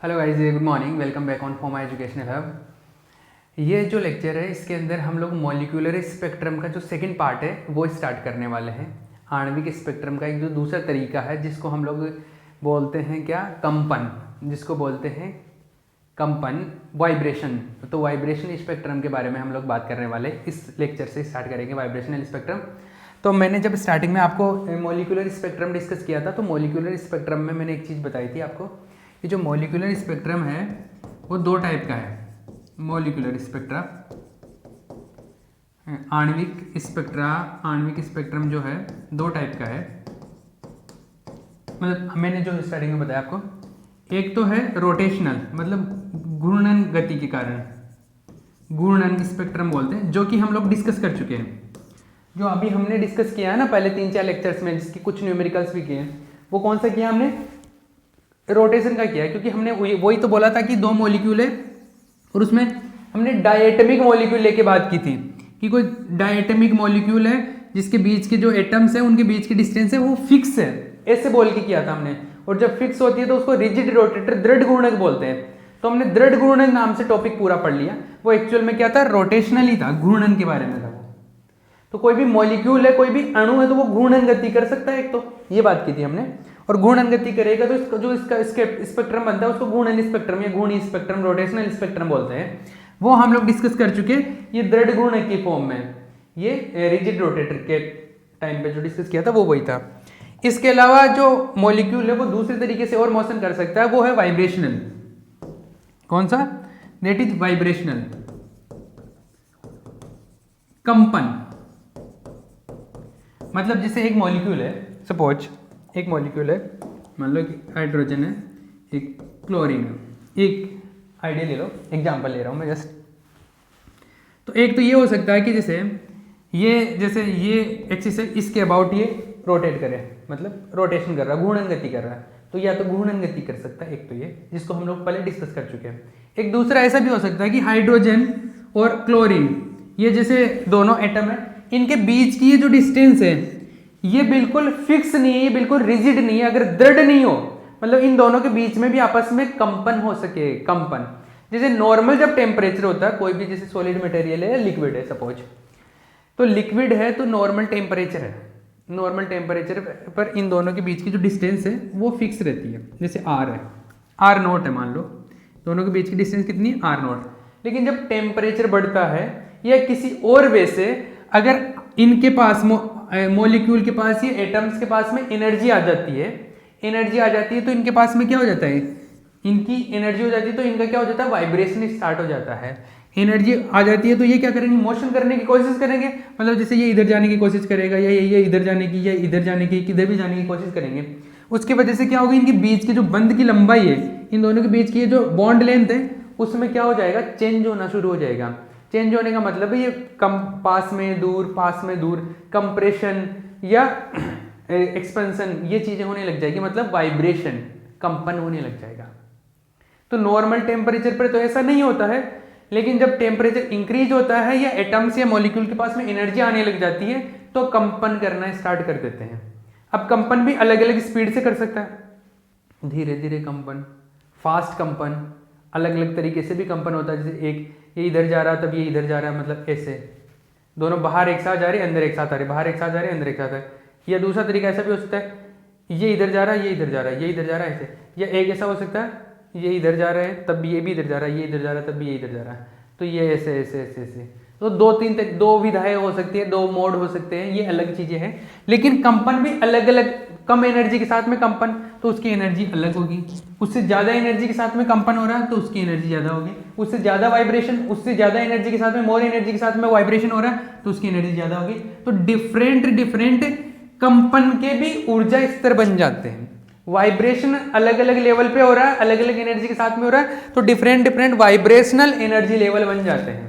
Hello guys, good morning. Welcome back on for my educational hub. ये जो lecture है इसके अंदर हम लोग मॉलिक्यूलर स्पेक्ट्रम का जो सेकंड पार्ट है वो स्टार्ट करने वाले हैं। आणविक स्पेक्ट्रम का एक जो दूसरा तरीका है जिसको हम लोग बोलते हैं क्या, कंपन, जिसको बोलते हैं कंपन, वाइब्रेशन। तो वाइब्रेशन स्पेक्ट्रम के बारे में हम लोग बात करने वाले इस लेक्चर से स्टार्ट करेंगे, वाइब्रेशनल स्पेक्ट्रम। तो मैंने जब स्टार्टिंग में आपको मॉलिक्यूलर स्पेक्ट्रम डिस्कस किया था तो मॉलिक्यूलर स्पेक्ट्रम में मैंने एक चीज़ बताई थी आपको, ये जो मॉलिक्यूलर स्पेक्ट्रम है वो दो टाइप का है। मॉलिक्यूलर स्पेक्ट्रम, आणविक स्पेक्ट्रम जो है दो टाइप का है। मतलब मैंने जो स्टार्टिंग में बताया आपको, एक तो है रोटेशनल, मतलब घूर्णन गति के कारण, घूर्णन स्पेक्ट्रम बोलते हैं, जो कि हम लोग डिस्कस कर चुके हैं। जो अभी हमने डिस्कस किया है ना पहले 3-4 लेक्चर्स में, जिसकी कुछ न्यूमेरिकल्स भी किए हैं, वो कौन सा किया हमने, रोटेशन का किया है। क्योंकि हमने वही तो बोला था कि दो मॉलिक्यूल है और उसमें हमने डायटमिक मॉलिक्यूल लेके बात की थी कि कोई डायटमिक मॉलिक्यूल है जिसके बीच के जो एटम्स है उनके बीच की डिस्टेंस है वो फिक्स है, ऐसे बोल के किया था हमने। और जब फिक्स होती है तो उसको रिजिड रोटेटर, दृढ़ घूर्णक बोलते हैं। तो हमने दृढ़ घूर्णक नाम से टॉपिक पूरा पढ़ लिया। वो एक्चुअल में क्या था, रोटेशनल ही था, घूर्णन के बारे में था वो। तो कोई भी मॉलिक्यूल है, कोई भी अणु है, तो वो घूर्णन गति कर सकता है, एक तो ये बात की थी हमने। और घूर्णन गति करेगा तो इसका जो इसका स्पेक्ट्रम बनता है उसको घूर्णन स्पेक्ट्रम या घूर्णी स्पेक्ट्रम, रोटेशनल स्पेक्ट्रम बोलते हैं। वो हम लोग डिस्कस कर चुके हैं। ये दृढ़ घूर्णक की फॉर्म में, ये रिजिड रोटेटर के टाइम पे जो डिस्कस किया था वो वही था। इसके अलावा जो मॉलिक्यूल है वो दूसरे तरीके से और मोशन कर सकता है, वो है वाइब्रेशनल। कौन सा, दैट इज वाइब्रेशनल, कंपन। मतलब जैसे एक मॉलिक्यूल है, सपोज एक मॉलिक्यूल है, मान लो कि हाइड्रोजन है, एक क्लोरीन है, एक आइडिया ले लो, एग्जांपल ले रहा हूँ मैं जस्ट। तो एक तो ये हो सकता है कि जैसे ये एक्सिस है, इसके अबाउट ये रोटेट करे, मतलब रोटेशन कर रहा है, घूर्णन गति कर रहा है। तो या तो घूर्णन गति कर सकता है एक तो ये, जिसको हम लोग पहले डिस्कस कर चुके हैं। एक दूसरा ऐसा भी हो सकता है कि हाइड्रोजन और क्लोरीन, ये जैसे दोनों एटम है, इनके बीच की ये जो डिस्टेंस है ये बिल्कुल फिक्स नहीं है, ये बिल्कुल रिजिड नहीं है। अगर दृढ़ नहीं हो, मतलब इन दोनों के बीच में भी आपस में कंपन हो सके, कंपन। जैसे नॉर्मल जब टेम्परेचर होता है कोई भी, जैसे सॉलिड मटेरियल है या लिक्विड है सपोज, तो लिक्विड है तो नॉर्मल टेम्परेचर है, नॉर्मल टेम्परेचर पर इन दोनों के बीच की जो डिस्टेंस है वो फिक्स रहती है। जैसे आर है, आर नॉट है, मान लो दोनों के बीच की डिस्टेंस कितनी है, आर नॉट। लेकिन जब टेम्परेचर बढ़ता है या किसी और वे से अगर इनके पास मॉलिक्यूल के पास, ये एटम्स के पास में एनर्जी आ जाती है, एनर्जी आ जाती है तो इनके पास में क्या हो जाता है, इनकी एनर्जी हो जाती है तो इनका क्या हो जाता है, वाइब्रेशन स्टार्ट हो जाता है। एनर्जी आ जाती है तो ये क्या करेंगे, मोशन करने की कोशिश करेंगे। मतलब जैसे ये इधर जाने की कोशिश करेगा, या ये इधर जाने की, या इधर जाने की, किधर भी जाने की कोशिश करेंगे। उसकी वजह से क्या होगा, इनके बीच की जो बंध की लंबाई है, इन दोनों के बीच की जो बॉन्ड लेंथ है उसमें क्या हो जाएगा, चेंज होना शुरू हो जाएगा। चेंज होने का मतलब है ये कम, पास में दूर, पास में दूर, कंप्रेशन या एक्सपेंशन, ये चीजें होने लग जाएगी, मतलब वाइब्रेशन, कंपन होने लग जाएगा। तो नॉर्मल टेम्परेचर पर तो ऐसा नहीं होता है, लेकिन जब टेम्परेचर इंक्रीज होता है या एटम्स या मॉलिक्यूल के पास में एनर्जी आने लग जाती है तो कंपन करना स्टार्ट कर देते हैं। अब कंपन भी अलग अलग स्पीड से कर सकता है, धीरे धीरे कंपन, फास्ट कंपन, अलग अलग तरीके से भी कंपन होता है। जैसे एक ये इधर जा रहा है तब ये इधर जा रहा है, मतलब ऐसे दोनों बाहर एक साथ जा रहे, अंदर एक साथ आ रहे, बाहर एक साथ जा रहे, अंदर एक साथ आ रहे। या दूसरा तरीका ऐसा भी हो सकता है, ये इधर जा रहा है, ये इधर जा रहा है, ये इधर जा रहा है, ऐसे। या एक ऐसा हो सकता है, ये इधर जा रहे हैं तब ये भी इधर जा रहा है, ये इधर जा रहा है तब भी ये इधर जा रहा है। तो ये ऐसे ऐसे ऐसे ऐसे, तो दो विधाएं हो सकती है, दो मोड हो सकते हैं, ये अलग चीजें हैं। लेकिन कंपन भी अलग अलग, कम एनर्जी के साथ में कंपन तो उसकी एनर्जी अलग होगी, उससे ज्यादा एनर्जी के साथ में कंपन हो रहा है तो उसकी एनर्जी ज्यादा होगी, उससे ज्यादा वाइब्रेशन, उससे ज्यादा एनर्जी के साथ में, मोर एनर्जी के साथ में वाइब्रेशन हो रहा है तो उसकी एनर्जी ज्यादा होगी। तो डिफरेंट कंपन के भी ऊर्जा स्तर बन जाते हैं। वाइब्रेशन अलग अलग लेवल पे हो रहा है, अलग अलग एनर्जी के साथ में हो रहा है, तो डिफरेंट वाइब्रेशनल एनर्जी लेवल बन जाते हैं।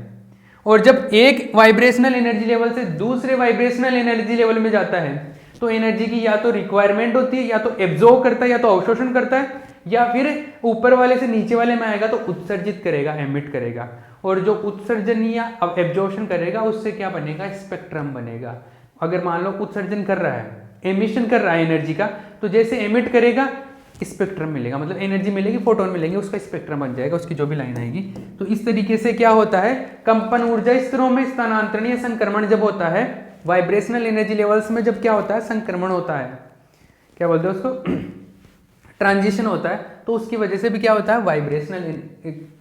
और जब एक वाइब्रेशनल एनर्जी लेवल से दूसरे वाइब्रेशनल एनर्जी लेवल में जाता है तो एनर्जी की या तो रिक्वायरमेंट होती है, या तो एब्जॉर्ब करता है, या तो अवशोषण करता है, या फिर ऊपर वाले से नीचे वाले में आएगा तो उत्सर्जित करेगा, एमिट करेगा। और जो उत्सर्जन या एब्जॉर्प्शन करेगा उससे क्या बनेगा, स्पेक्ट्रम बनेगा। अगर मान लो उत्सर्जन कर रहा है, एमिशन कर रहा है एनर्जी का, तो जैसे एमिट करेगा स्पेक्ट्रम मिलेगा, मतलब एनर्जी मिलेगी, फोटोन मिलेंगे, उसका स्पेक्ट्रम बन जाएगा, उसकी जो भी लाइन आएगी। तो इस तरीके से क्या होता है, कंपन ऊर्जा स्तरों में स्थानांतरण या संक्रमण जब होता है, वाइब्रेशनल एनर्जी लेवल्स में जब क्या होता है, संक्रमण होता है, क्या बोलते हैं उसको, ट्रांजिशन होता है, तो उसकी वजह से भी क्या होता है,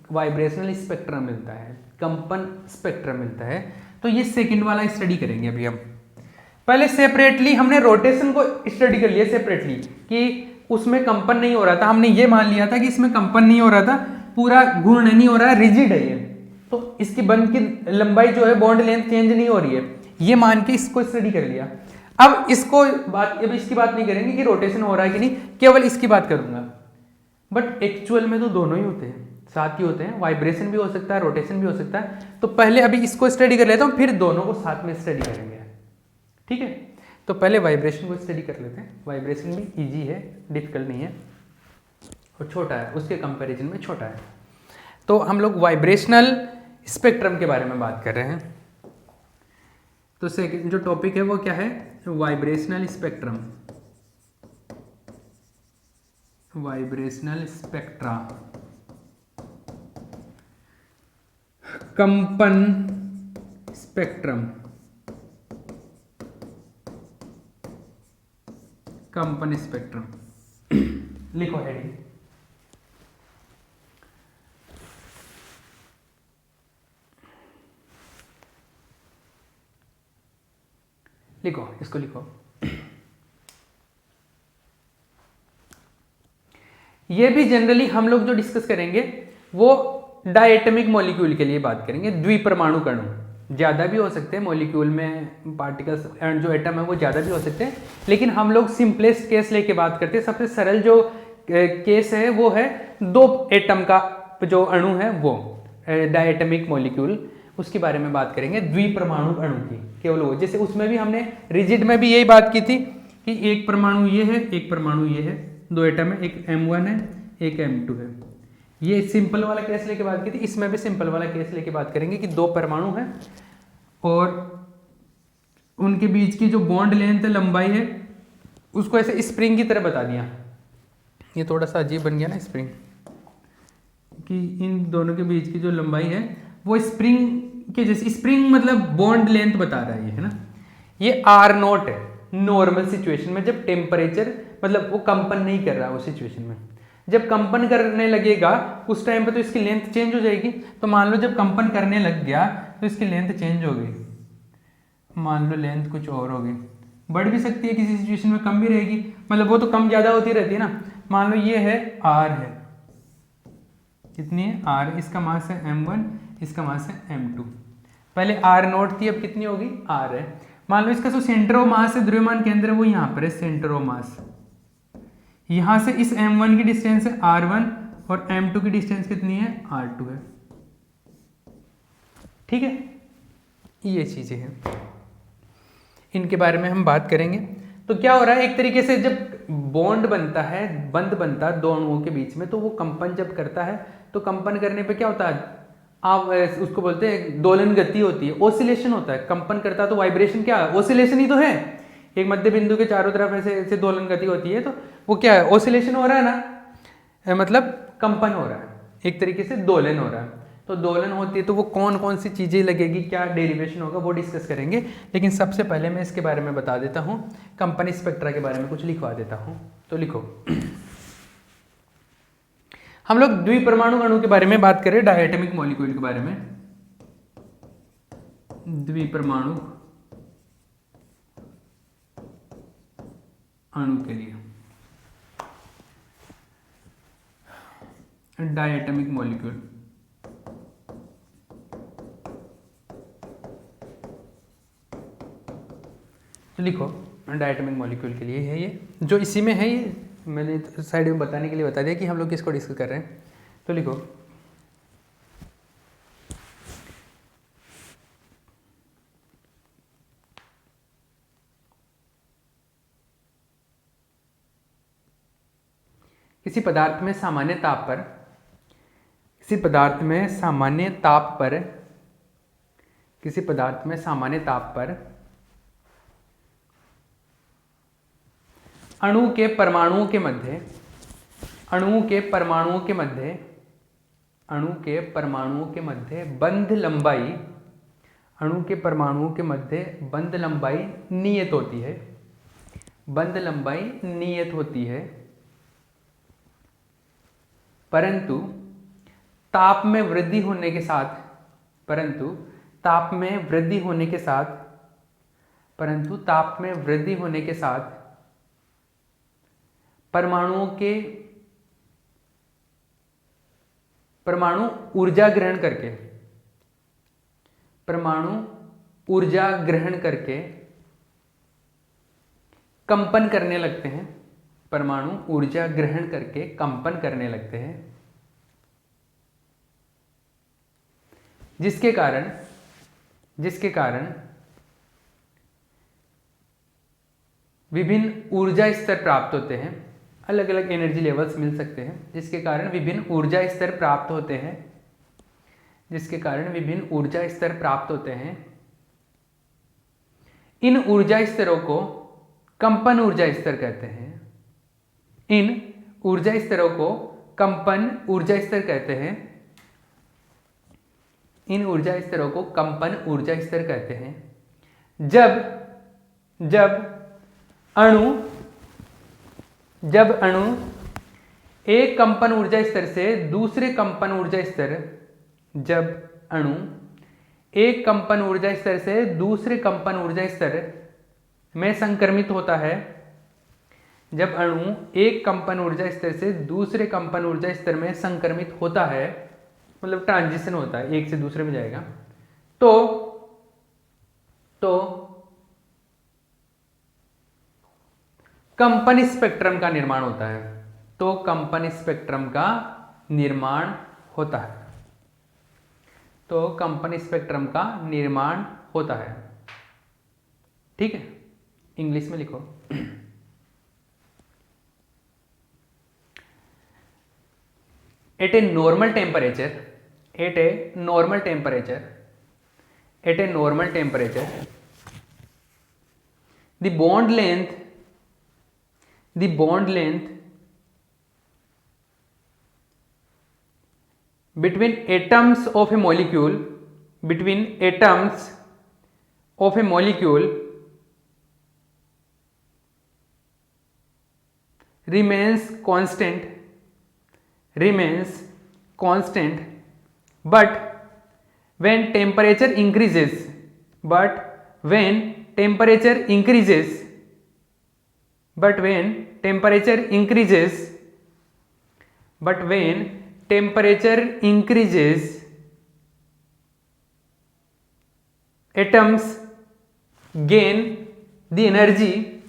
वाइब्रेशनल स्पेक्ट्रम मिलता है, कंपन स्पेक्ट्रम मिलता है। तो ये सेकंड वाला स्टडी करेंगे अभी हम। पहले सेपरेटली हमने रोटेशन को स्टडी कर लिया सेपरेटली, कि उसमें कंपन नहीं हो रहा था, हमने ये मान लिया था कि इसमें कंपन नहीं हो रहा था, पूरा घूर्ण नहीं हो रहा है, रिजिड है ये, तो इसकी बंध की लंबाई जो है, बॉन्ड लेंथ चेंज नहीं हो रही है, ये मान के इसको स्टडी कर लिया। अब इसको अब इसकी बात नहीं करेंगे कि रोटेशन हो रहा है कि नहीं, केवल इसकी बात करूंगा। बट एक्चुअल में तो दोनों ही होते हैं, साथ ही होते हैं, वाइब्रेशन भी हो सकता है, रोटेशन भी हो सकता है। तो पहले अभी इसको स्टडी कर लेता हूं, फिर दोनों को साथ में स्टडी करेंगे, ठीक है। तो पहले वाइब्रेशन को स्टडी कर लेते हैं। वाइब्रेशन भी इजी है, डिफिकल्ट नहीं है, और छोटा है, उसके कंपैरिजन में छोटा है। तो हम लोग वाइब्रेशनल स्पेक्ट्रम के बारे में बात कर रहे हैं। तो सेकंड जो टॉपिक है वो क्या है, वाइब्रेशनल स्पेक्ट्रम, वाइब्रेशनल स्पेक्ट्रा, कंपन स्पेक्ट्रम, कंपन स्पेक्ट्रम। लिखो हेडिंग, लिखो, इसको लिखो। ये भी जनरली हम लोग जो डिस्कस करेंगे वो डायटमिक मॉलिक्यूल के लिए बात करेंगे, द्विपरमाणु कणों। ज़्यादा भी हो सकते हैं मॉलिक्यूल में, पार्टिकल्स जो एटम है वो ज़्यादा भी हो सकते हैं, लेकिन हम लोग सिंपलेस्ट केस लेके बात करते हैं। सबसे सरल जो केस है वो है 2 एटम का जो अणु है वो डायटमिक मॉलिक्यूल, उसके बारे में बात करेंगे, द्विपरमाणु अणु की, केवल वो। जैसे उसमें भी हमने रिजिड में भी यही बात की थी कि एक परमाणु ये है, एक परमाणु ये है, 2 एटम है, एक M1 है, एक M2 है। ये सिंपल वाला केस लेके बात की थी, इसमें भी सिंपल वाला केस लेके बात करेंगे कि 2 परमाणु हैं और उनके बीच की जो बॉन्ड लेंथ है, लंबाई है, उसको ऐसे स्प्रिंग की तरह बता दिया। ये थोड़ा सा अजीब बन गया ना स्प्रिंग, कि इन दोनों के बीच की जो लंबाई है वो स्प्रिंग के जैसे, स्प्रिंग मतलब बॉन्ड लेंथ बता रहा है ये, है ना। ये R0 है नॉर्मल सिचुएशन में, जब टेम्परेचर मतलब वो कंपन नहीं कर रहा, वो सिचुएशन में। जब कंपन करने लगेगा उस टाइम पे तो इसकी लेंथ चेंज हो जाएगी। तो मान लो जब कंपन करने लग गया तो इसकी लेंथ चेंज हो गई, मान लो लेंथ कुछ और होगी, बढ़ भी सकती है किसी सिचुएशन में, कम भी रहेगी, मतलब वो तो कम ज़्यादा होती रहती है ना। मान लो ये है R है, कितनी है R, इसका मास है M1, इसका मास है M2। पहले R0 थी, अब कितनी होगी R है। मान लो इसका जो सेंटर ऑफ मास है, द्रव्यमान केंद्र, वो यहाँ पर है, सेंटर ऑफ मास। यहाँ से इस M1 की डिस्टेंस है R1 और M2 की डिस्टेंस कितनी है R2 है, ठीक है। ये चीज़ें हैं, इनके बारे में हम बात करेंगे। तो क्या हो रहा है, एक तरीके से जब बॉन्ड बनता है, बंध बनता है 2 अणुओं के बीच में, तो वो कंपन जब करता है तो कंपन करने पे क्या होता है, आप उसको बोलते हैं दोलन गति होती है, ओसिलेशन होता है। कंपन करता है तो वाइब्रेशन क्या है, ओसिलेशन ही तो है। एक मध्य बिंदु के चारों तरफ ऐसे ऐसे दोलन गति होती है, तो वो क्या है, ओसिलेशन हो रहा है ना, मतलब कंपन हो रहा है, एक तरीके से दोलन हो रहा है। तो दोलन होती है तो वो कौन कौन सी चीज़ें लगेगी, क्या डेरिवेशन होगा, वो डिस्कस करेंगे। लेकिन सबसे पहले मैं इसके बारे में बता देता हूँ, कंपन स्पेक्ट्रा के बारे में कुछ लिखवा देता हूँ। तो लिखो, हम लोग द्विपरमाणु अणु के बारे में बात करें, डायटमिक मॉलिक्यूल के बारे में। द्विपरमाणु अणु के लिए डायटमिक मॉलिक्यूल, तो लिखो डायटमिक मॉलिक्यूल के लिए है ये, जो इसी में है, ये मैंने साइड में बताने के लिए बता दिया कि हम लोग किसको डिस्कस कर रहे हैं। तो लिखो, किसी पदार्थ में सामान्य ताप पर, किसी पदार्थ में सामान्य ताप पर, किसी पदार्थ में सामान्य ताप पर अणु के परमाणुओं के मध्य अणुओं के परमाणुओं के मध्य अणु के परमाणुओं के मध्य बंध लंबाई अणु के परमाणुओं के मध्य बंध लंबाई नियत होती है। बंध लंबाई नियत होती है, परंतु ताप में वृद्धि होने के साथ परंतु ताप में वृद्धि होने के साथ परंतु ताप में वृद्धि होने के साथ परमाणु ऊर्जा ग्रहण करके कंपन करने लगते हैं। परमाणु ऊर्जा ग्रहण करके कंपन करने लगते हैं, जिसके कारण विभिन्न ऊर्जा स्तर प्राप्त होते हैं। अलग अलग एनर्जी लेवल्स मिल सकते हैं, जिसके कारण विभिन्न ऊर्जा स्तर प्राप्त होते हैं। इन ऊर्जा स्तरों को कंपन ऊर्जा स्तर कहते हैं। इन ऊर्जा स्तरों को कंपन ऊर्जा स्तर कहते हैं। इन ऊर्जा स्तरों को कंपन ऊर्जा स्तर कहते हैं। जब अणु एक कंपन ऊर्जा स्तर से दूसरे कंपन ऊर्जा स्तर जब अणु एक कंपन ऊर्जा स्तर से दूसरे कंपन ऊर्जा स्तर में संक्रमित होता है। जब अणु एक कंपन ऊर्जा स्तर से दूसरे कंपन ऊर्जा स्तर में संक्रमित होता है, मतलब ट्रांजिशन होता है, एक से दूसरे में जाएगा, तो कंपन स्पेक्ट्रम का निर्माण होता है। कंपन स्पेक्ट्रम का निर्माण होता है। ठीक है, इंग्लिश में लिखो। At a normal temperature, the bond length between atoms of a molecule remains constant, but when temperature increases atoms gain the energy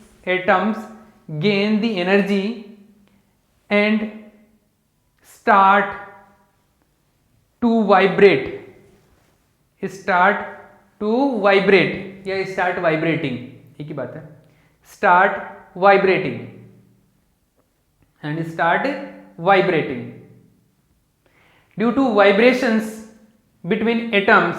and start to vibrate या start vibrating, एक ही बात है, start vibrating due to vibrations between atoms.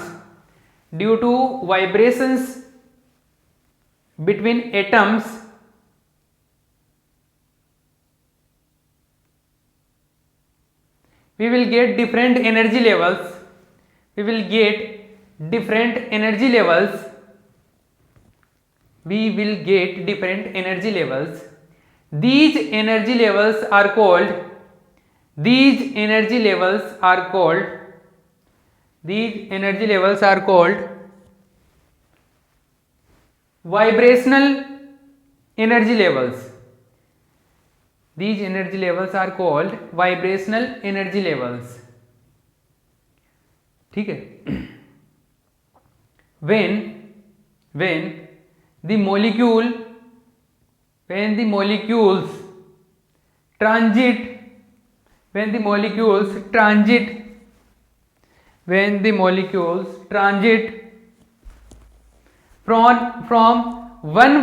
We will get different energy levels. These energy levels are called vibrational energy levels. These energy levels are called vibrational energy levels. ठीक है, when the molecules transit from one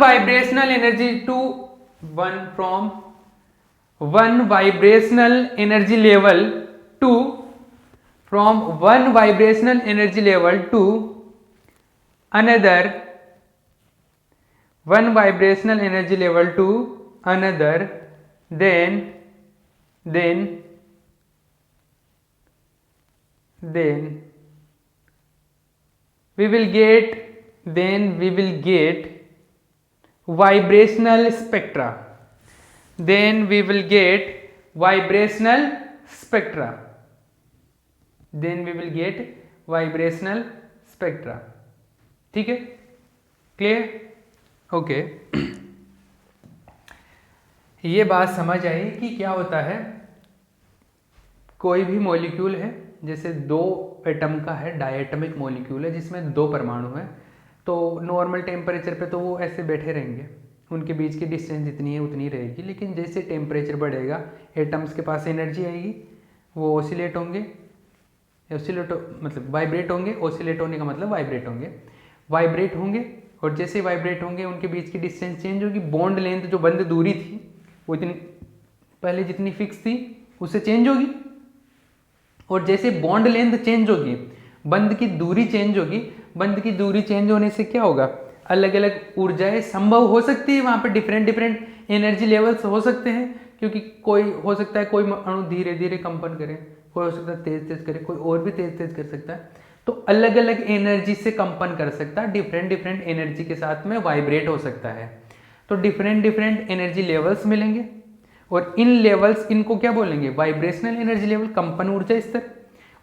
vibrational energy level to another, then then we will get vibrational spectra. Then we will get vibrational spectra. Then we will get vibrational spectra. ठीक है, clear? Okay, ये बात समझ आई कि क्या होता है। कोई भी मॉलिक्यूल है, जैसे 2 एटम का है, डायएटमिक मॉलिक्यूल है जिसमें 2 परमाणु हैं, तो नॉर्मल टेम्परेचर पे तो वो ऐसे बैठे रहेंगे, उनके बीच की डिस्टेंस जितनी है उतनी रहेगी। लेकिन जैसे टेम्परेचर बढ़ेगा, एटम्स के पास एनर्जी आएगी, वो ऑसिलेट होंगे, ऑसिलेट मतलब वाइब्रेट होंगे, ऑसिलेट होने का मतलब वाइब्रेट होंगे, वाइब्रेट होंगे, और जैसे वाइब्रेट होंगे उनके बीच की डिस्टेंस चेंज होगी। बॉन्ड लेंथ जो बंद दूरी थी वो इतनी पहले जितनी फिक्स थी उससे चेंज होगी, और जैसे बॉन्ड लेंथ चेंज होगी बंद की दूरी चेंज होगी। बंद की दूरी चेंज होने से क्या होगा, अलग अलग ऊर्जाएं संभव हो सकती है, वहाँ पे डिफरेंट एनर्जी लेवल्स हो सकते हैं, क्योंकि कोई हो सकता है कोई अणु धीरे धीरे कंपन करे, कोई हो सकता है तेज तेज करे, कोई और भी तेज तेज कर सकता है। तो अलग अलग एनर्जी से कंपन कर सकता है, डिफरेंट एनर्जी के साथ में वाइब्रेट हो सकता है। तो डिफरेंट एनर्जी लेवल्स मिलेंगे, और इन लेवल्स, इनको क्या बोलेंगे, वाइब्रेशनल एनर्जी लेवल, कंपन ऊर्जा स्तर।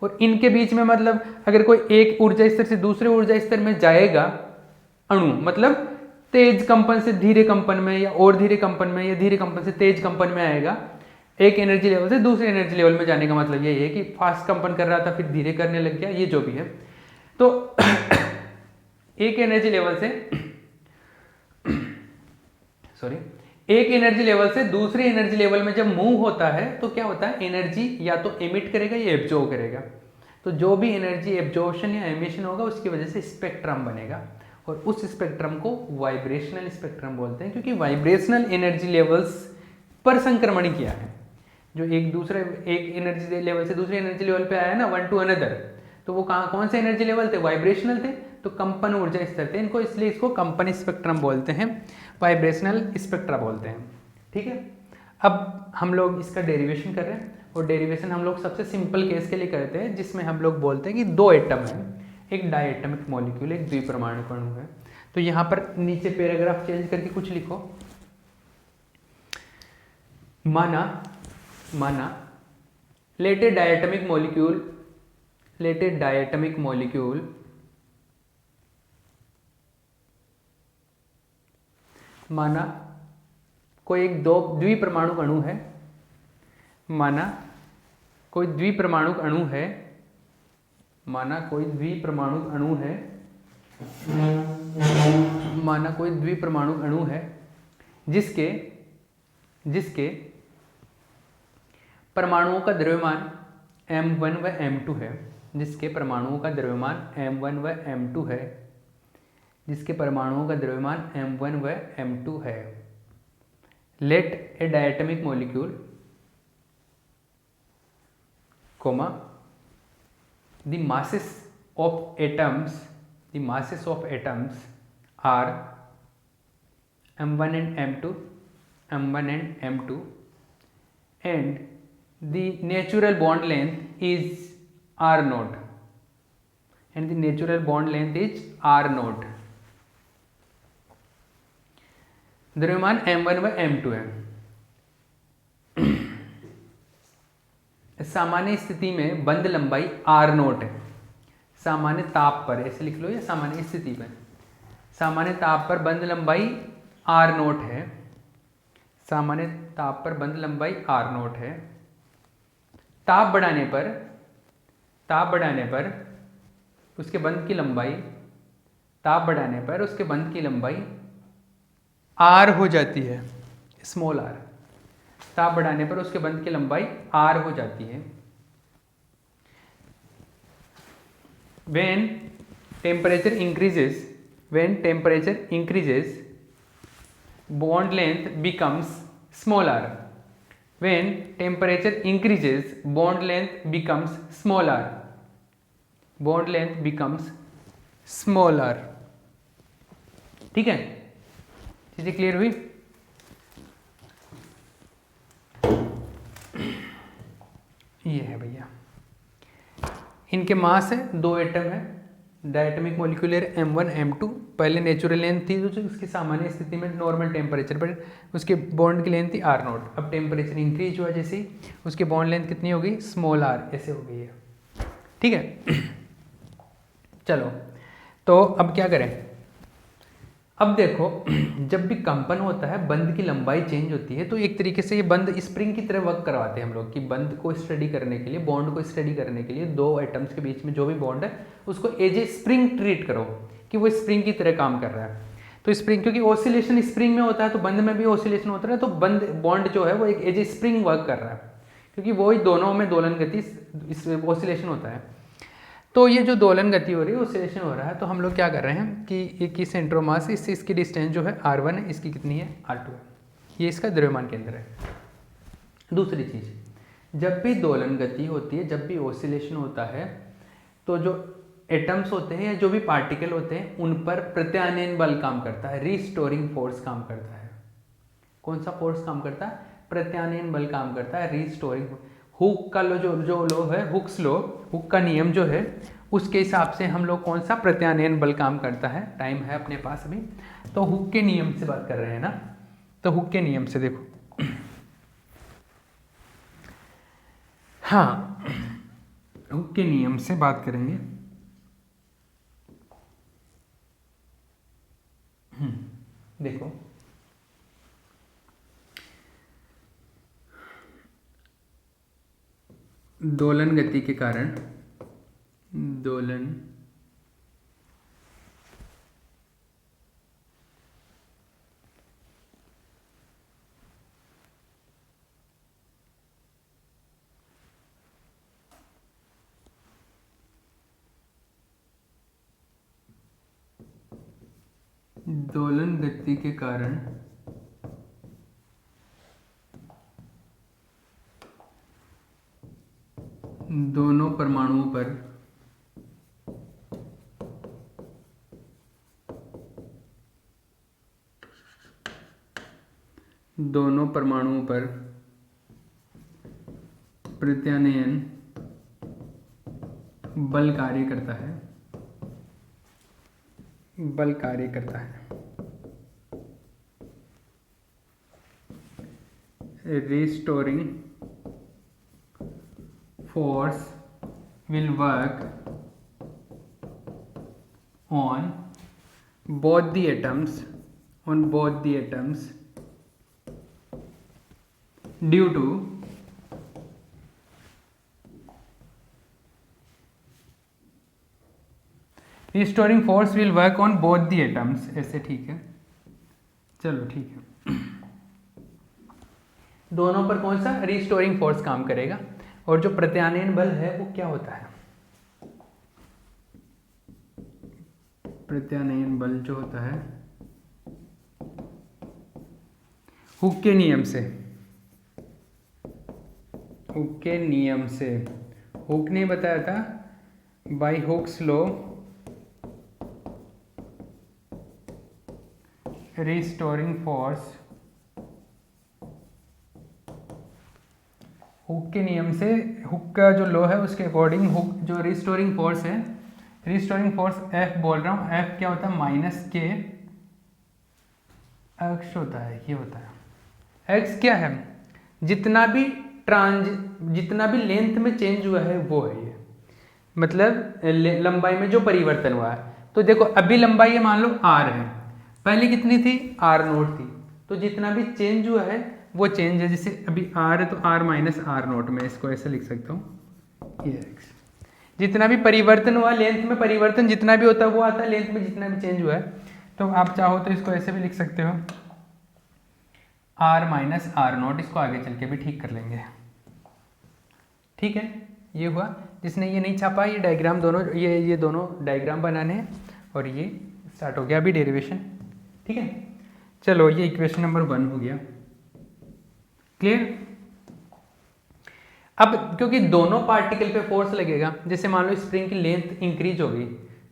और इनके बीच में मतलब अगर कोई एक ऊर्जा स्तर से दूसरे ऊर्जा स्तर में जाएगा अणु, मतलब तेज कंपन से धीरे कंपन में, या और धीरे कंपन में, या धीरे कंपन से तेज कंपन में आएगा, एक एनर्जी लेवल से दूसरे एनर्जी लेवल में जाने का मतलब यही है कि फास्ट कंपन कर रहा था फिर धीरे करने लग गया, ये जो भी है। तो एक एनर्जी लेवल से सॉरी एक एनर्जी लेवल से दूसरे एनर्जी लेवल में जब मूव होता है तो क्या होता है, एनर्जी या तो एमिट करेगा या एब्जॉर्ब करेगा। तो जो भी एनर्जी एब्जॉर्प्शन या एमिशन होगा उसकी वजह से स्पेक्ट्रम बनेगा, और उस स्पेक्ट्रम को वाइब्रेशनल स्पेक्ट्रम बोलते हैं, क्योंकि वाइब्रेशनल एनर्जी लेवल्स पर संक्रमण किया है। जो एक एनर्जी लेवल से दूसरे एनर्जी लेवल पे आया ना, वन टू अनदर, तो वो कौन से एनर्जी लेवल थे, वाइब्रेशनल थे, तो कंपन ऊर्जा स्तर थे इनको, इसलिए इसको कंपन स्पेक्ट्रम बोलते हैं, वाइब्रेशनल स्पेक्ट्रा बोलते हैं। ठीक है, अब हम लोग इसका डेरिवेशन कर रहे हैं, और डेरिवेशन हम लोग सबसे सिंपल केस के लिए करते हैं, जिसमें हम लोग बोलते हैं कि 2 एटम है, एक डायएटमिक मॉलिक्यूल, एक द्विपरमाणु अणु है। तो यहाँ पर नीचे पैराग्राफ चेंज करके कुछ लिखो। माना लेट ए डायएटमिक मॉलिक्यूल माना कोई एक द्विपरमाणु अणु है, माना कोई द्विपरमाणु अणु है, माना कोई द्विपरमाणु अणु है जिसके परमाणुओं का द्रव्यमान m1 व m2 है, जिसके परमाणुओं का द्रव्यमान m1 व m2 है, जिसके परमाणुओं का द्रव्यमान m1 व m2 है। Let a diatomic molecule, comma, the masses of atoms are m1 and m2, and the natural bond length is r naught, द्रव्यमान m1 व m2 है। सामान्य स्थिति में बंद लंबाई r नोट है, सामान्य ताप पर, ऐसे लिख लो, या सामान्य स्थिति पर, सामान्य ताप पर बंद लंबाई r नोट है, सामान्य ताप पर बंद लंबाई r नोट है। ताप बढ़ाने पर उसके बंद की लंबाई r हो जाती है, स्मॉल r। ताप बढ़ाने पर उसके बंद की लंबाई r हो जाती है। when temperature increases bond length becomes smaller, when temperature increases bond length becomes smaller। ठीक है, चीजें क्लियर हुई? ये है भैया, इनके मास है, 2 एटम है, डायटोमिक मॉलिक्यूलर M1 M2, पहले नेचुरल लेंथ थी जो उसकी सामान्य स्थिति में नॉर्मल टेम्परेचर पर उसके बॉन्ड की लेंथ थी R0, अब टेम्परेचर इंक्रीज हुआ जैसे ही उसकी बॉन्ड लेंथ कितनी हो गई, स्मॉल r ऐसे हो गई है, ठीक है। चलो तो अब क्या करें, अब देखो जब भी कंपन होता है बंद की लंबाई चेंज होती है, तो एक तरीके से ये बंद स्प्रिंग की तरह वर्क करवाते हैं हम लोग कि बंद को स्टडी करने के लिए, बॉन्ड को स्टडी करने के लिए 2 एटम्स के बीच में जो भी बॉन्ड है उसको एज ए स्प्रिंग ट्रीट करो कि वो स्प्रिंग की तरह काम कर रहा है। तो स्प्रिंग, क्योंकि ऑसिलेशन स्प्रिंग में होता है तो बंद में भी ऑसिलेशन होता है, तो बंद बॉन्ड जो है वो एक एज ए स्प्रिंग वर्क कर रहा है, क्योंकि वो ही दोनों में दोलन गति ऑसिलेशन होता है। तो ये जो दोलन गति हो रही है, ऑसिलेशन हो रहा है, तो हम लोग क्या कर रहे हैं कि एक ही सेंटर ऑफ मास, इससे इसकी डिस्टेंस जो है r1 है, इसकी कितनी है r2 है, ये इसका द्रव्यमान केंद्र है। दूसरी चीज़, जब भी दोलन गति होती है, जब भी ऑसिलेशन होता है, तो जो एटम्स होते हैं या जो भी पार्टिकल होते हैं उन पर प्रत्यानयन बल काम करता है, रिस्टोरिंग फोर्स काम करता है। कौन सा फोर्स काम करता है, प्रत्यानयन बल काम करता है, रिस्टोरिंग। हुक का जो लो है, हुक्स लो, हुक का नियम जो है उसके हिसाब से हम लोग कौन सा प्रत्यानयन बल काम करता है, टाइम है अपने पास अभी, तो हुक के नियम से बात कर रहे हैं ना, तो हुक के नियम से देखो, हाँ हुक के नियम से बात करेंगे। देखो दोलन गति के कारण, दोलन दोलन गति के कारण दोनों परमाणुओं पर प्रत्यानयन बल कार्य करता है, बल कार्य करता है। Restoring force will work on both the atoms, due to restoring force will work on both the atoms, ऐसे ठीक है, चलो ठीक है। दोनों पर कौन सा रिस्टोरिंग फोर्स काम करेगा, और जो प्रत्यानयन बल है वो क्या होता है, प्रत्यानयन बल जो होता है हुक के नियम से, हुक के नियम से, हुक ने बताया था by Hooke's law, restoring force, Hooke के नियम से, हुक का जो लॉ है उसके अकॉर्डिंग हुक जो रिस्टोरिंग फोर्स है, रिस्टोरिंग फोर्स F बोल रहा हूँ, F क्या होता है -K x होता है, ये होता है x क्या है, जितना भी लेंथ में चेंज हुआ है वो है ये, मतलब लंबाई में जो परिवर्तन हुआ है। तो देखो अभी लंबाई है मान लो r है, पहले कितनी थी r0 थी, तो जितना भी चेंज हुआ है वो चेंज है, जैसे अभी r है तो r - r0 में इसको ऐसे लिख सकता हूँ, ये x। जितना भी परिवर्तन हुआ, लेंथ में परिवर्तन जितना भी होता है वो आता है, लेंथ में जितना भी चेंज हुआ है, तो आप चाहो तो इसको ऐसे भी लिख सकते हो r - r0, इसको आगे चल के भी ठीक कर लेंगे, ठीक है। ये हुआ, जिसने ये नहीं छापा ये डायग्राम दोनों, ये दोनों डायग्राम बनाने हैं, और ये स्टार्ट हो गया अभी डेरिवेशन, ठीक है। चलो ये इक्वेशन नंबर 1 हो गया, क्लियर। अब क्योंकि दोनों पार्टिकल पे फोर्स लगेगा, जैसे मान लो स्प्रिंग की लेंथ इंक्रीज हो गई,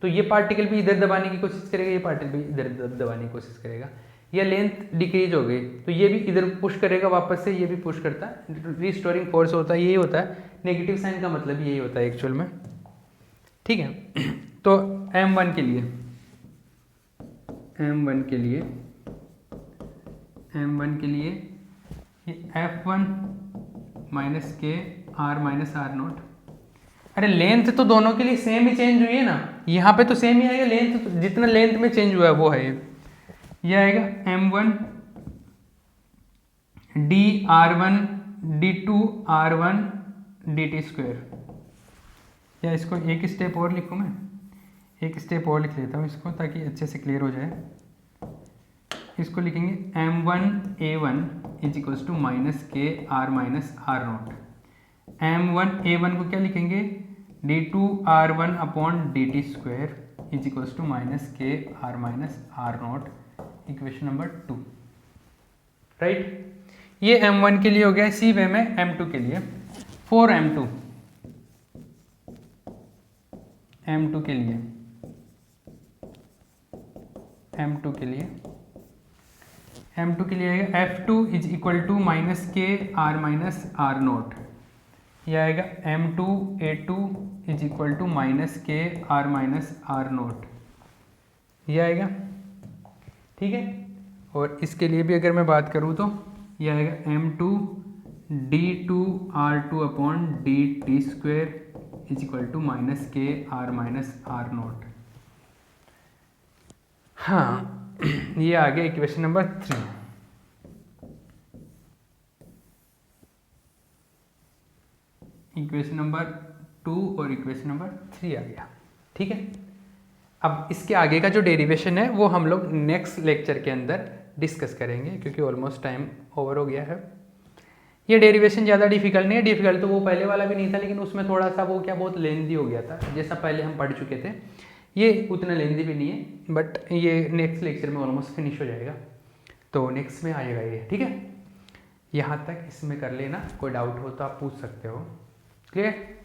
तो ये पार्टिकल भी इधर दबाने की कोशिश करेगा, ये पार्टिकल भी इधर दबाने की कोशिश करेगा, या लेंथ डिक्रीज हो गई तो ये भी इधर पुश करेगा वापस से, ये भी पुश करता है, रिस्टोरिंग फोर्स होता है, यही होता है। नेगेटिव साइन का मतलब यही होता है एक्चुअल में, ठीक है। तो M1 के लिए ये F1 minus k r minus r note. अरे लेंथ तो दोनों के लिए सेम ही चेंज हुई है ना, यहाँ पे तो सेम ही आएगा, लेंथ तो जितना लेंथ में चेंज हुआ है वो है ये आएगा M1 dr1 d2 r1 dt square. या इसको एक स्टेप और लिखूँ मैं, एक स्टेप और लिख लेता हूँ इसको ताकि अच्छे से क्लियर हो जाए। इसको लिखेंगे M1 A1 is equals to minus k r minus r naught. M1 A1 को क्या लिखेंगे, d2 r1 अपॉन dt square is equals to minus k r minus r naught, equation number 2, right. ये M1 के लिए हो गया। इसी वे में M2 के लिए, फॉर M2 के लिए आएगा F2 is equal to minus k r minus r naught. यह आएगा M2 A2 is equal to minus k r minus r naught, यह आएगा, ठीक है। और इसके लिए भी अगर मैं बात करूँ तो यह आएगा M2 D2 R2 upon dt square is equal to minus k r minus r naught. हाँ, ये आ गया इक्वेशन नंबर 3। इक्वेशन नंबर 2 और इक्वेशन नंबर 3 आ गया, ठीक है। अब इसके आगे का जो डेरिवेशन है वो हम लोग नेक्स्ट लेक्चर के अंदर डिस्कस करेंगे, क्योंकि ऑलमोस्ट टाइम ओवर हो गया है। ये डेरिवेशन ज़्यादा डिफिकल्ट नहीं है, डिफिकल्ट तो वो पहले वाला भी नहीं था, लेकिन उसमें थोड़ा सा वो क्या बहुत लेंदी हो गया था, जैसा पहले हम पढ़ चुके थे। ये उतना लेंदी भी नहीं है, बट ये नेक्स्ट लेक्चर में ऑलमोस्ट फिनिश हो जाएगा, तो नेक्स्ट में आएगा ये, ठीक है। यहाँ तक इसमें कर लेना, कोई डाउट हो तो आप पूछ सकते हो, क्लियर।